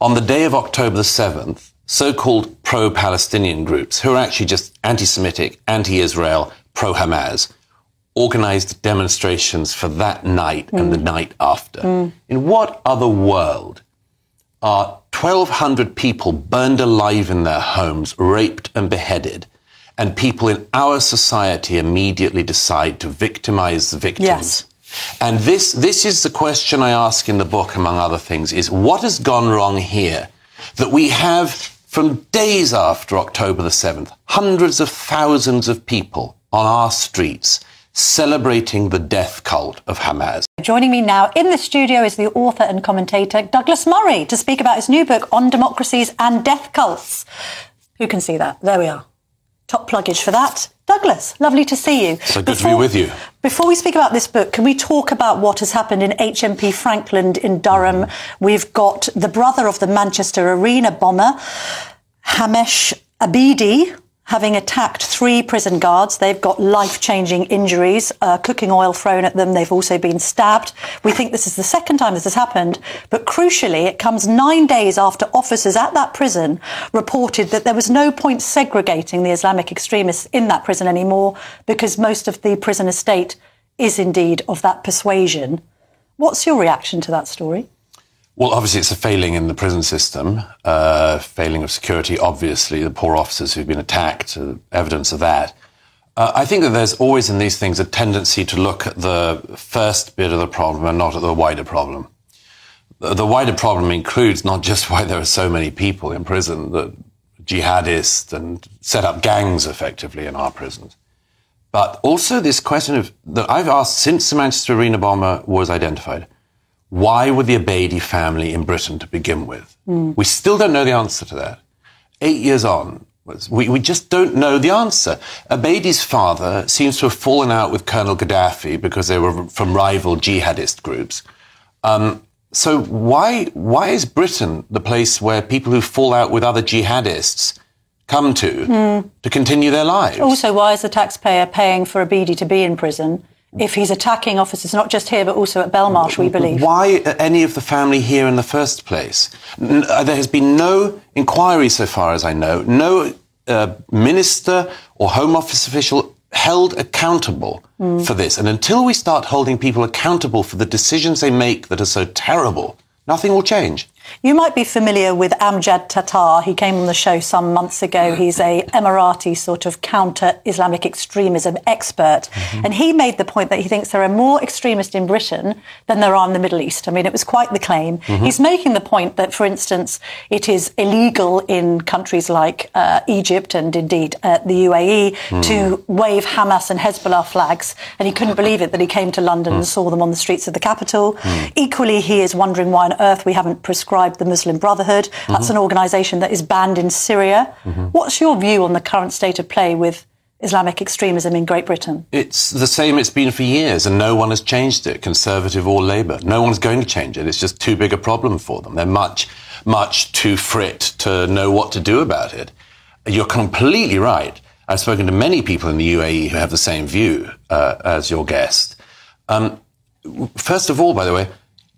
on the day of October the 7th, so-called pro-Palestinian groups, who are actually just anti-Semitic, anti-Israel, pro-Hamas, organised demonstrations for that night and the night after. In what other world are 1,200 people burned alive in their homes, raped and beheaded, and people in our society immediately decide to victimise the victims? Yes. And this is the question I ask in the book, among other things, is what has gone wrong here that we have, from days after October the 7th, hundreds of thousands of people on our streets celebrating the death cult of Hamas? Joining me now in the studio is the author and commentator Douglas Murray to speak about his new book on democracies and death cults. Who can see that? There we are. Top pluggage for that. Douglas, lovely to see you. So good to be with you. Before we speak about this book, can we talk about what has happened in HMP Frankland in Durham? We've got the brother of the Manchester Arena bomber, Hamish Abidi, having attacked 3 prison guards. They've got life-changing injuries, cooking oil thrown at them. They've also been stabbed. We think this is the second time this has happened. But crucially, it comes 9 days after officers at that prison reported that there was no point segregating the Islamic extremists in that prison anymore because most of the prison estate is indeed of that persuasion. What's your reaction to that story? Well, obviously, it's a failing in the prison system, failing of security, obviously, the poor officers who've been attacked, evidence of that. I think that there's always in these things a tendency to look at the first bit of the problem and not at the wider problem. The wider problem includes not just why there are so many people in prison, that jihadists and set up gangs, effectively, in our prisons, but also this question of that I've asked since the Manchester Arena bomber was identified. Why were the Abedi family in Britain to begin with? We still don't know the answer to that. 8 years on, we just don't know the answer. Abedi's father seems to have fallen out with Colonel Gaddafi because they were from rival jihadist groups. So why is Britain the place where people who fall out with other jihadists come to continue their lives? Also, why is the taxpayer paying for Abedi to be in prison if he's attacking officers, not just here, but also at Belmarsh, we believe? Why any of the family here in the first place? There has been no inquiry, so far as I know, no minister or Home Office official held accountable for this. And until we start holding people accountable for the decisions they make that are so terrible, nothing will change. You might be familiar with Amjad Tatar. He came on the show some months ago. He's a Emirati sort of counter-Islamic extremism expert. And he made the point that he thinks there are more extremists in Britain than there are in the Middle East. I mean, it was quite the claim. He's making the point that, for instance, it is illegal in countries like Egypt and indeed the UAE to wave Hamas and Hezbollah flags. And he couldn't believe it that he came to London and saw them on the streets of the capital. Equally, he is wondering why on earth we haven't prescribed the Muslim Brotherhood. That's an organisation that is banned in Syria. What's your view on the current state of play with Islamic extremism in Great Britain? It's the same it's been for years, and no one has changed it, Conservative or Labour. No one's going to change it. It's just too big a problem for them. They're much too frit to know what to do about it. You're completely right. I've spoken to many people in the UAE who have the same view as your guest. First of all, by the way,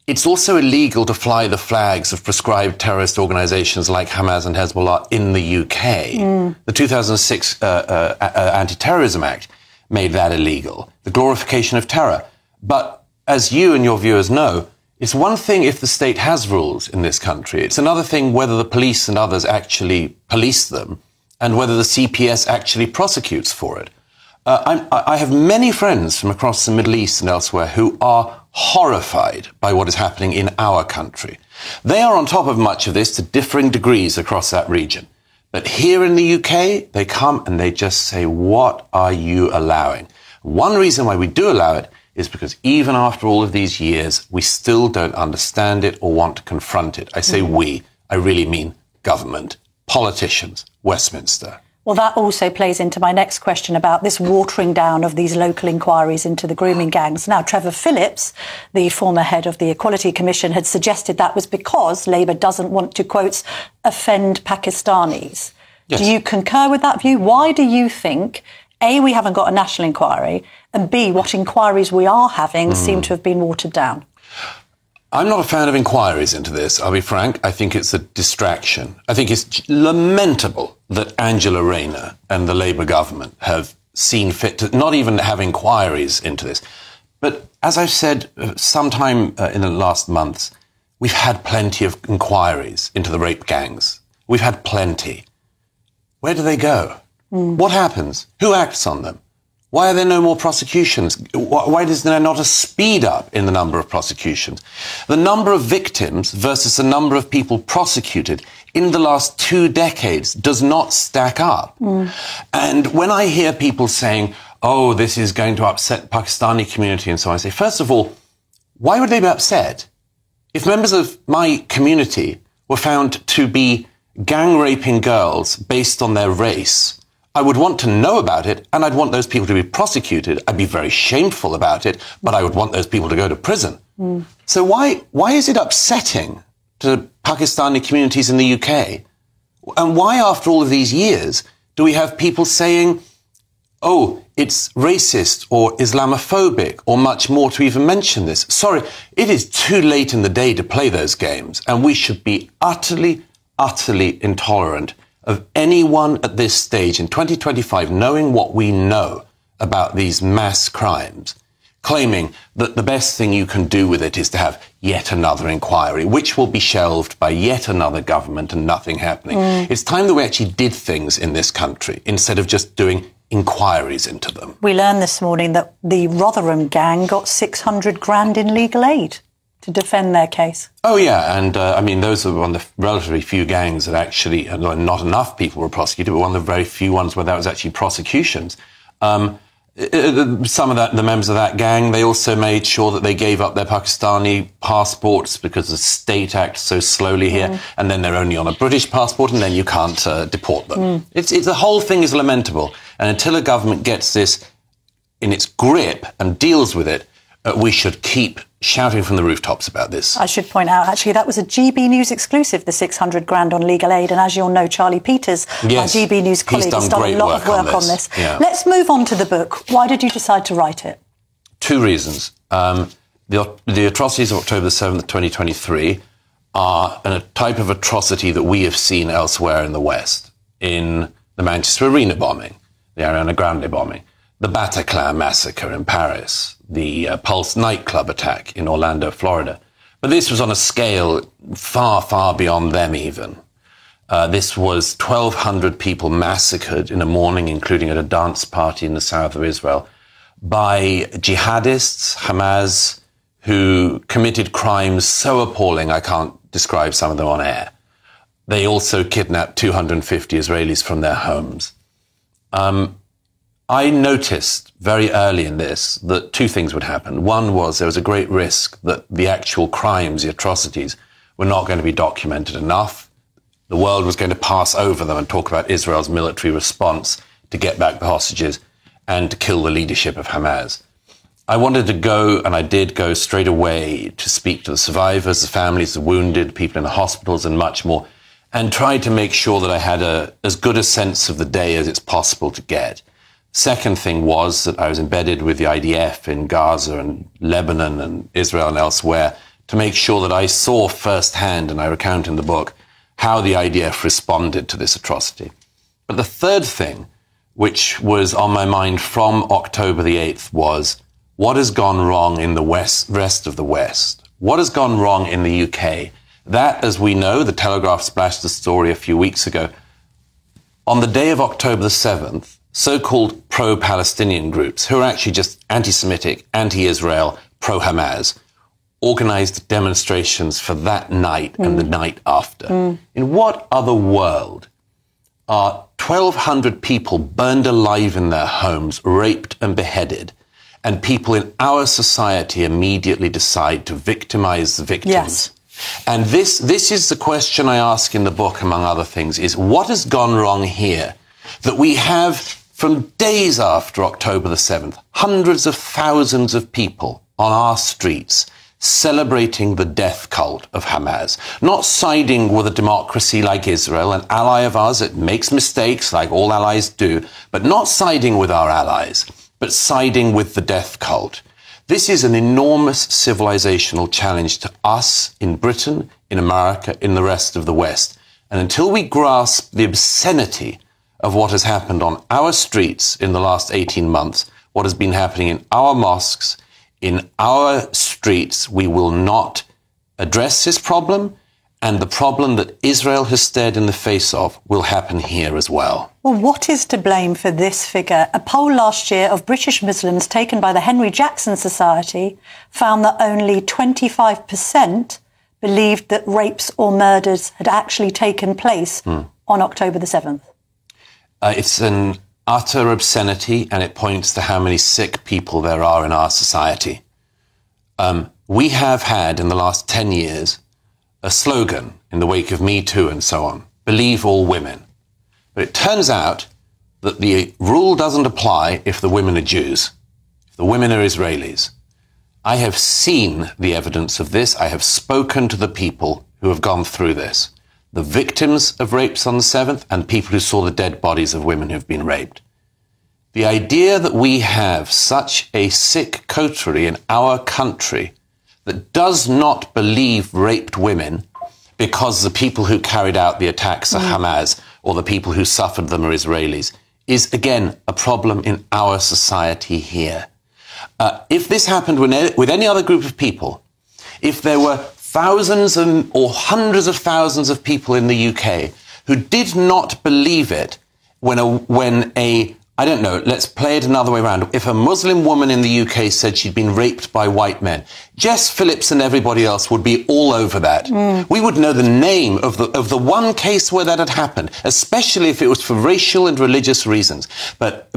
it's also illegal to fly the flags of prescribed terrorist organisations like Hamas and Hezbollah in the UK. The 2006 Anti-Terrorism Act made that illegal, the glorification of terror. But as you and your viewers know, it's one thing if the state has rules in this country. It's another thing whether the police and others actually police them and whether the CPS actually prosecutes for it. I have many friends from across the Middle East and elsewhere who are horrified by what is happening in our country. They are on top of much of this to differing degrees across that region. But here in the UK, they come and they just say, what are you allowing? One reason why we do allow it is because even after all of these years, we still don't understand it or want to confront it. I say we, I really mean government, politicians, Westminster. Well, that also plays into my next question about this watering down of these local inquiries into the grooming gangs. Now, Trevor Phillips, the former head of the Equality Commission, had suggested that was because Labour doesn't want to, quote, offend Pakistanis. Yes. Do you concur with that view? Why do you think, A, we haven't got a national inquiry, and B, what inquiries we are having seem to have been watered down? I'm not a fan of inquiries into this, I'll be frank. I think it's a distraction. I think it's lamentable that Angela Rayner and the Labour government have seen fit to not even have inquiries into this. But as I've said sometime in the last months, we've had plenty of inquiries into the rape gangs. We've had plenty. Where do they go? What happens? Who acts on them? Why are there no more prosecutions? Why is there not a speed up in the number of prosecutions? The number of victims versus the number of people prosecuted in the last 2 decades does not stack up. And when I hear people saying, oh, this is going to upset the Pakistani community and so on, I say, first of all, why would they be upset? If members of my community were found to be gang raping girls based on their race, I would want to know about it, and I'd want those people to be prosecuted. I'd be very shameful about it, but I would want those people to go to prison. So why is it upsetting to Pakistani communities in the UK? And why, after all of these years, do we have people saying, oh, it's racist or Islamophobic or much more to even mention this? Sorry, it is too late in the day to play those games, and we should be utterly, utterly intolerant of anyone at this stage in 2025 knowing what we know about these mass crimes, claiming that the best thing you can do with it is to have yet another inquiry, which will be shelved by yet another government and nothing happening. It's time that we actually did things in this country instead of just doing inquiries into them. We learned this morning that the Rotherham gang got 600 grand in legal aid to defend their case. Oh, yeah, and I mean, those are one of the relatively few gangs that actually, not enough people were prosecuted, but one of the very few ones where that was actually prosecutions. Some of the members of that gang, they also made sure that they gave up their Pakistani passports because the state acts so slowly here, and then they're only on a British passport, and then you can't deport them. It's the whole thing is lamentable, and until a government gets this in its grip and deals with it, we should keep shouting from the rooftops about this. I should point out, actually, that was a GB News exclusive, the 600 grand on legal aid. And as you'll know, Charlie Peters, yes, our GB News colleague, has done a lot of work on this. Yeah. Let's move on to the book. Why did you decide to write it? 2 reasons. The atrocities of October 7th, 2023 are a type of atrocity that we have seen elsewhere in the West, in the Manchester Arena bombing, the Ariana Grande bombing, the Bataclan massacre in Paris, the Pulse nightclub attack in Orlando, Florida. But this was on a scale far, far beyond them even. This was 1,200 people massacred in a morning, including at a dance party in the south of Israel, by jihadists, Hamas, who committed crimes so appalling I can't describe some of them on air. They also kidnapped 250 Israelis from their homes. I noticed very early in this that 2 things would happen. One was there was a great risk that the actual crimes, the atrocities, were not going to be documented enough. The world was going to pass over them and talk about Israel's military response to get back the hostages and to kill the leadership of Hamas. I wanted to go, and I did go straight away, to speak to the survivors, the families, the wounded, people in the hospitals, and much more, and tried to make sure that I had as good a sense of the day as it's possible to get. Second thing was that I was embedded with the IDF in Gaza and Lebanon and Israel and elsewhere to make sure that I saw firsthand, and I recount in the book, how the IDF responded to this atrocity. But the third thing, which was on my mind from October the 8th, was what has gone wrong in the rest of the West? What has gone wrong in the UK? That, as we know, the Telegraph splashed the story a few weeks ago. On the day of October the 7th, so-called pro-Palestinian groups, who are actually just anti-Semitic, anti-Israel, pro-Hamas, organized demonstrations for that night and the night after. In what other world are 1,200 people burned alive in their homes, raped and beheaded, and people in our society immediately decide to victimize the victims? Yes. And this is the question I ask in the book, among other things, is what has gone wrong here that we have, from days after October the 7th, hundreds of thousands of people on our streets celebrating the death cult of Hamas, not siding with a democracy like Israel, an ally of ours that makes mistakes like all allies do, but not siding with our allies, but siding with the death cult. This is an enormous civilizational challenge to us in Britain, in America, in the rest of the West. And until we grasp the obscenity of what has happened on our streets in the last 18 months, what has been happening in our mosques, in our streets, we will not address this problem, and the problem that Israel has stared in the face of will happen here as well. Well, what is to blame for this figure? A poll last year of British Muslims taken by the Henry Jackson Society found that only 25% believed that rapes or murders had actually taken place on October the 7th. It's an utter obscenity, and it points to how many sick people there are in our society. We have had, in the last 10 years, a slogan in the wake of Me Too and so on, believe all women. But it turns out that the rule doesn't apply if the women are Jews, if the women are Israelis. I have seen the evidence of this. I have spoken to the people who have gone through this, the victims of rapes on the 7th and people who saw the dead bodies of women who've been raped. The idea that we have such a sick coterie in our country that does not believe raped women because the people who carried out the attacks are Hamas or the people who suffered them are Israelis is, again, a problem in our society here. If this happened with any other group of people, if there were thousands or hundreds of thousands of people in the UK who did not believe it when I don't know, let's play it another way around. If a Muslim woman in the UK said she'd been raped by white men, Jess Phillips and everybody else would be all over that. We would know the name of the one case where that had happened, especially if it was for racial and religious reasons. But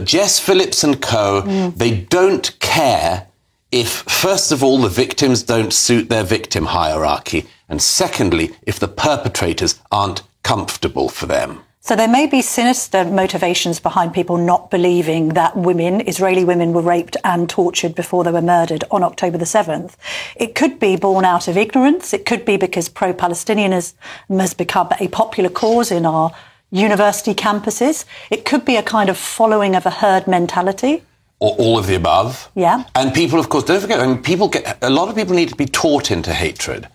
Jess Phillips and co, they don't care if, first of all, the victims don't suit their victim hierarchy, and secondly, if the perpetrators aren't comfortable for them. So there may be sinister motivations behind people not believing that women, Israeli women, were raped and tortured before they were murdered on October the 7th. It could be born out of ignorance. It could be because pro-Palestinianism has become a popular cause in our university campuses. It could be a kind of following of a herd mentality. Or all of the above. Yeah. And people, of course, don't forget, I mean, a lot of people need to be taught into hatred.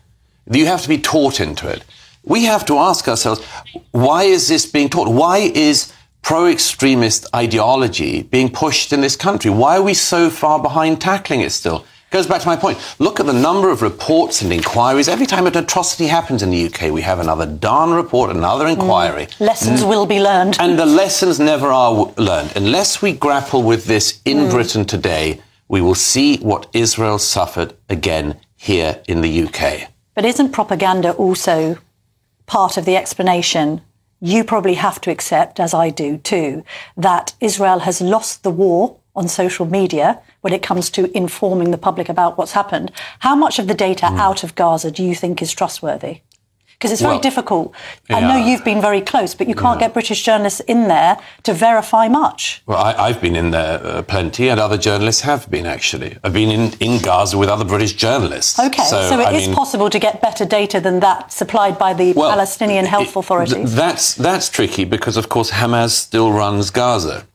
You have to be taught into it. We have to ask ourselves, why is this being taught? Why is pro-extremist ideology being pushed in this country? Why are we so far behind tackling it still? It goes back to my point. Look at the number of reports and inquiries. Every time an atrocity happens in the UK, we have another darn report, another inquiry. Lessons will be learned. And the lessons never are learned. Unless we grapple with this in Britain today, we will see what Israel suffered again here in the UK. But isn't propaganda also part of the explanation? You probably have to accept, as I do too, that Israel has lost the war on social media when it comes to informing the public about what's happened. How much of the data out of Gaza do you think is trustworthy? Because it's very difficult. I know you've been very close, but you can't get British journalists in there to verify much. Well, I've been in there plenty, and other journalists have been, actually. I've been in Gaza with other British journalists. OK, so it is possible to get better data than that supplied by the Palestinian health authorities. That's tricky because, of course, Hamas still runs Gaza.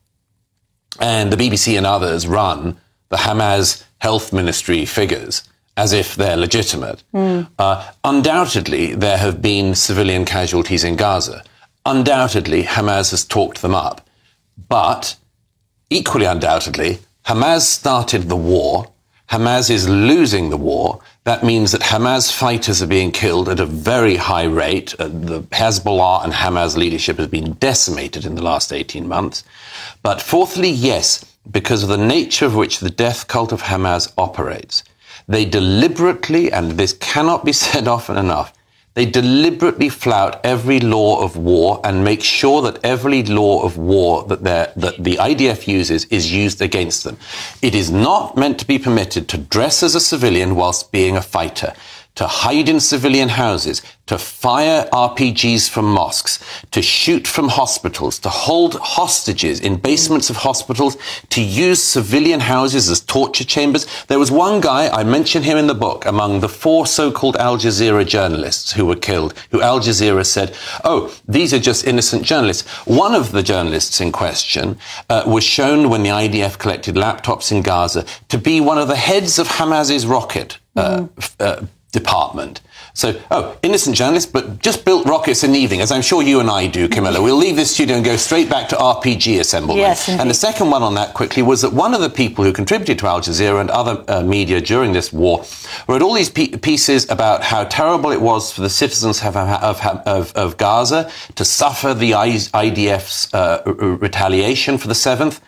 And the BBC and others run the Hamas health ministry figures as if they're legitimate. Undoubtedly, there have been civilian casualties in Gaza. Undoubtedly, Hamas has talked them up. But equally undoubtedly, Hamas started the war. Hamas is losing the war. That means that Hamas fighters are being killed at a very high rate. The Hezbollah and Hamas leadership has been decimated in the last 18 months. But fourthly, yes, because of the nature of which the death cult of Hamas operates, they deliberately, and this cannot be said often enough, they deliberately flout every law of war and make sure that every law of war that the IDF uses is used against them. It is not meant to be permitted to dress as a civilian whilst being a fighter, to hide in civilian houses, to fire RPGs from mosques, to shoot from hospitals, to hold hostages in basements of hospitals, to use civilian houses as torture chambers. There was one guy, I mention him in the book, among the 4 so-called Al Jazeera journalists who were killed, who Al Jazeera said, oh, these are just innocent journalists. One of the journalists in question was shown when the IDF collected laptops in Gaza to be one of the heads of Hamas's rocket department. So, innocent journalists, but just built rockets in the evening, as I'm sure you and I do, Camilla. We'll leave this studio and go straight back to RPG assemblement. Yes, indeed. And the second one on that quickly was that one of the people who contributed to Al Jazeera and other media during this war wrote all these pieces about how terrible it was for the citizens of Gaza to suffer the IDF's retaliation for the 7th.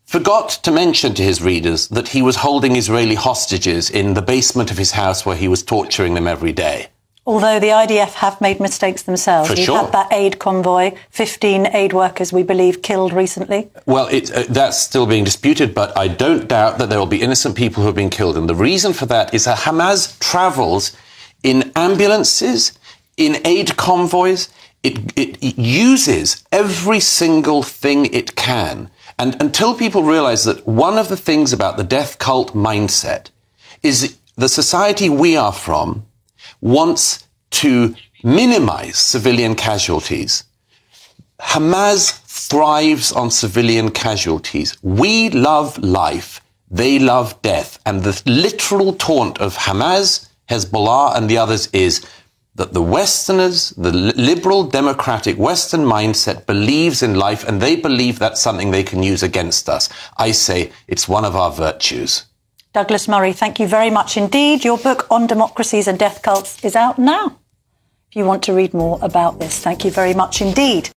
Forgot to mention to his readers that he was holding Israeli hostages in the basement of his house where he was torturing them every day. Although the IDF have made mistakes themselves. For We've sure. had that aid convoy, 15 aid workers, we believe, killed recently. Well, that's still being disputed, but I don't doubt that there will be innocent people who have been killed. And the reason for that is that Hamas travels in ambulances, in aid convoys. It uses every single thing it can. And until people realize that one of the things about the death cult mindset is the society we are from wants to minimize civilian casualties. Hamas thrives on civilian casualties. We love life. They love death. And the literal taunt of Hamas, Hezbollah, and the others is that the Westerners, the liberal democratic Western mindset believes in life, and they believe that's something they can use against us. I say it's one of our virtues. Douglas Murray, thank you very much indeed. Your book on democracies and death cults is out now. If you want to read more about this, thank you very much indeed.